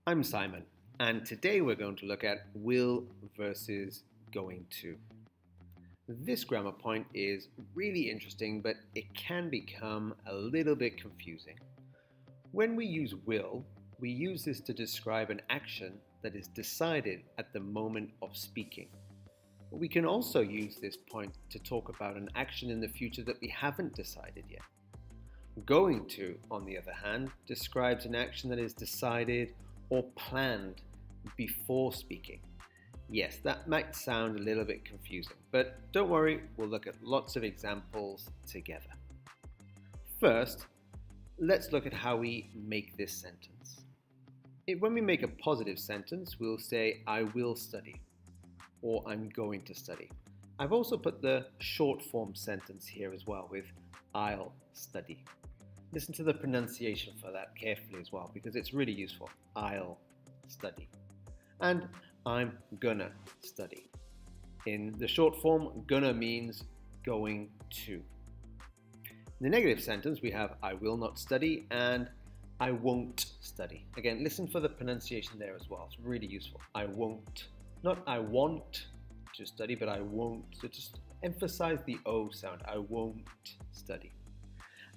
I'm Simon, and today we're going to look at will versus going to. This grammar point is really interesting, but it can become a little bit confusing. When we use will, we use this to describe an action that is decided at the moment of speaking. But we can also use this point to talk about an action in the future that we haven't decided yet. Going to, on the other hand, describes an action that is decided or planned before speaking. Yes, that might sound a little bit confusing, but don't worry, we'll look at lots of examples together. First, let's look at how we make this sentence. When we make a positive sentence, we'll say, I will study, or I'm going to study. I've also put the short form sentence here as well with I'll study. Listen to the pronunciation for that carefully as well, because it's really useful. I'll study. And I'm gonna study. In the short form, gonna means going to. In the negative sentence, we have I will not study and I won't study. Again, listen for the pronunciation there as well. It's really useful. I won't. Not I want to study, but I won't. So just emphasize the O sound. I won't study.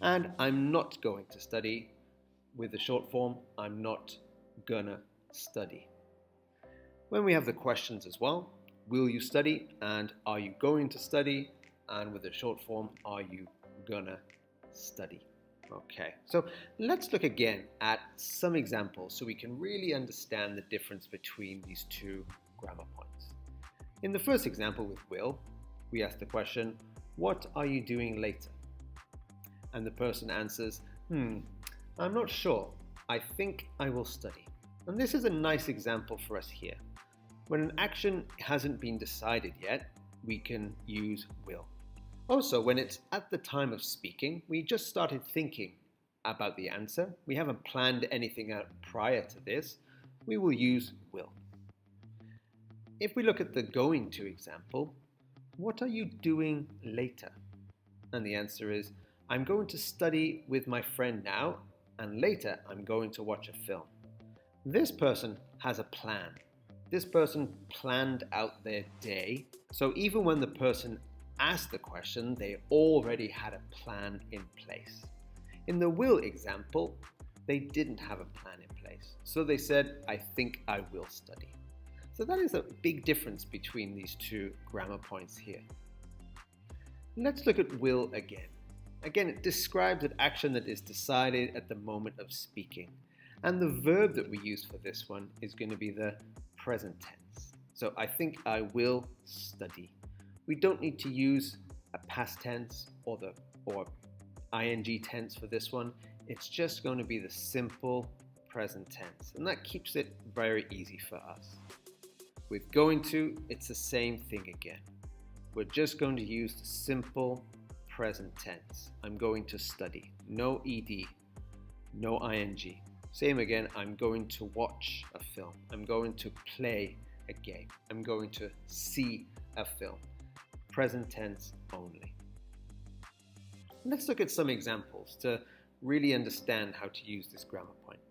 And I'm not going to study. With the short form, I'm not gonna study. When we have the questions as well, will you study and are you going to study? And with the short form, are you gonna study? Okay, so let's look again at some examples so we can really understand the difference between these two grammar points. In the first example with will, we ask the question, what are you doing later? And the person answers, I'm not sure. I think I will study. And this is a nice example for us here. When an action hasn't been decided yet, we can use will. Also, when it's at the time of speaking, we just started thinking about the answer. We haven't planned anything out prior to this. We will use will. If we look at the going to example, what are you doing later? And the answer is, I'm going to study with my friend now, and later I'm going to watch a film. This person has a plan. This person planned out their day. So even when the person asked the question, they already had a plan in place. In the will example, they didn't have a plan in place. So they said, I think I will study. So that is a big difference between these two grammar points here. Let's look at will again. Again, it describes an action that is decided at the moment of speaking. And the verb that we use for this one is going to be the present tense. So I think I will study. We don't need to use a past tense or ing tense for this one. It's just going to be the simple present tense. And that keeps it very easy for us. With going to, it's the same thing again. We're just going to use the simple present tense. I'm going to study. No ed, no ing. Same again, I'm going to watch a film. I'm going to play a game. I'm going to see a film. Present tense only. Let's look at some examples to really understand how to use this grammar point.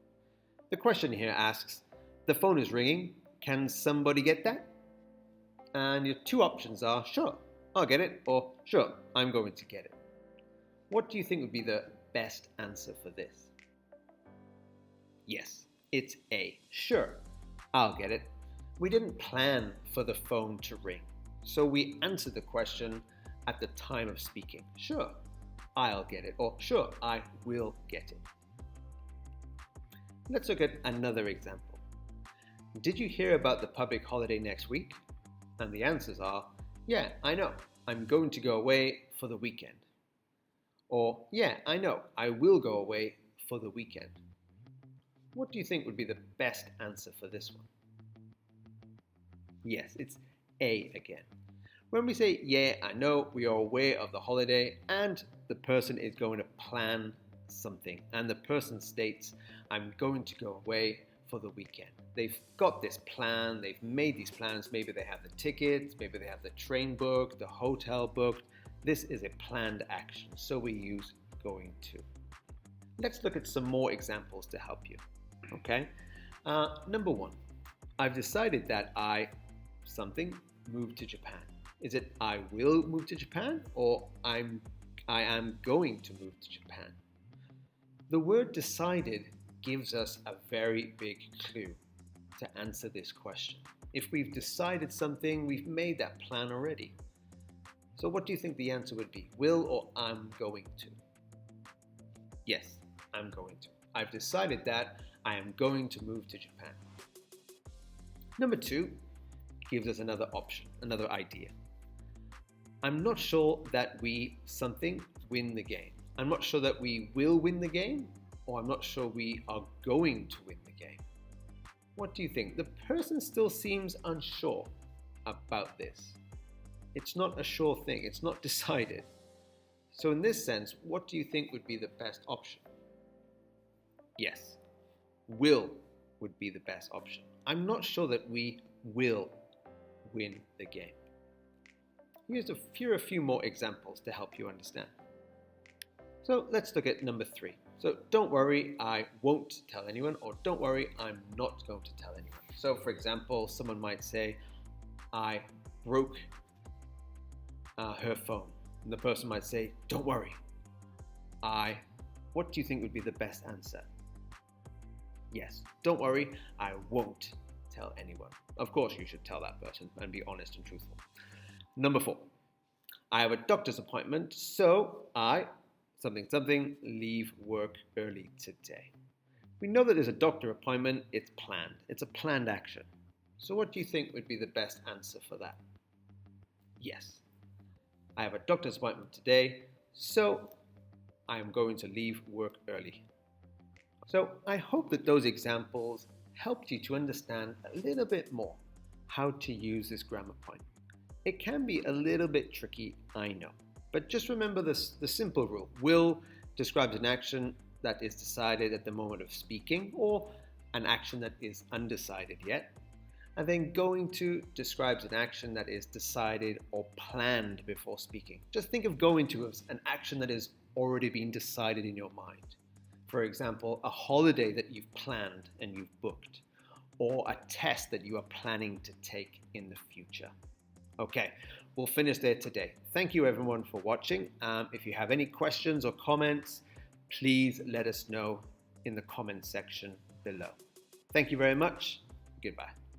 The question here asks, the phone is ringing. Can somebody get that? And your two options are, sure, I'll get it, or sure, I'm going to get it. What do you think would be the best answer for this? Yes, it's A. Sure, I'll get it. We didn't plan for the phone to ring, so we answered the question at the time of speaking. Sure, I'll get it, or sure, I will get it. Let's look at another example. Did you hear about the public holiday next week? And the answers are, yeah, I know. I'm going to go away for the weekend. Or, yeah, I know. I will go away for the weekend. What do you think would be the best answer for this one? Yes, it's A again. When we say, yeah, I know, we are aware of the holiday and the person is going to plan something. And the person states, I'm going to go away for the weekend. They've got this plan, they've made these plans, maybe they have the tickets, maybe they have the train booked, the hotel booked. This is a planned action, so we use going to. Let's look at some more examples to help you. Okay? Number one, I've decided that I something move to Japan. Is it I will move to Japan or I am going to move to Japan? The word decided gives us a very big clue to answer this question. If we've decided something, we've made that plan already. So what do you think the answer would be? Will or I'm going to? Yes, I'm going to. I've decided that I am going to move to Japan. Number two gives us another option, another idea. I'm not sure that we something win the game. I'm not sure that we will win the game, or I'm not sure we are going to win the game. What do you think? The person still seems unsure about this. It's not a sure thing, it's not decided. So in this sense, what do you think would be the best option? Yes, will would be the best option. I'm not sure that we will win the game. Here's a few more examples to help you understand. So let's look at number three. So don't worry, I won't tell anyone, or don't worry, I'm not going to tell anyone. So for example, someone might say, I broke her phone. And the person might say, don't worry, what do you think would be the best answer? Yes, don't worry, I won't tell anyone. Of course, you should tell that person and be honest and truthful. Number four, I have a doctor's appointment, so I leave work early today. We know that there's a doctor appointment, it's planned. It's a planned action. So what do you think would be the best answer for that? Yes, I have a doctor's appointment today, so I am going to leave work early. So I hope that those examples helped you to understand a little bit more how to use this grammar point. It can be a little bit tricky, I know, but just remember the simple rule. Will describes an action that is decided at the moment of speaking, or an action that is undecided yet. And then going to describes an action that is decided or planned before speaking. Just think of going to as an action that has already been decided in your mind. For example, a holiday that you've planned and you've booked, or a test that you are planning to take in the future. Okay, we'll finish there today. Thank you everyone for watching. If you have any questions or comments, please let us know in the comment section below. Thank you very much. Goodbye.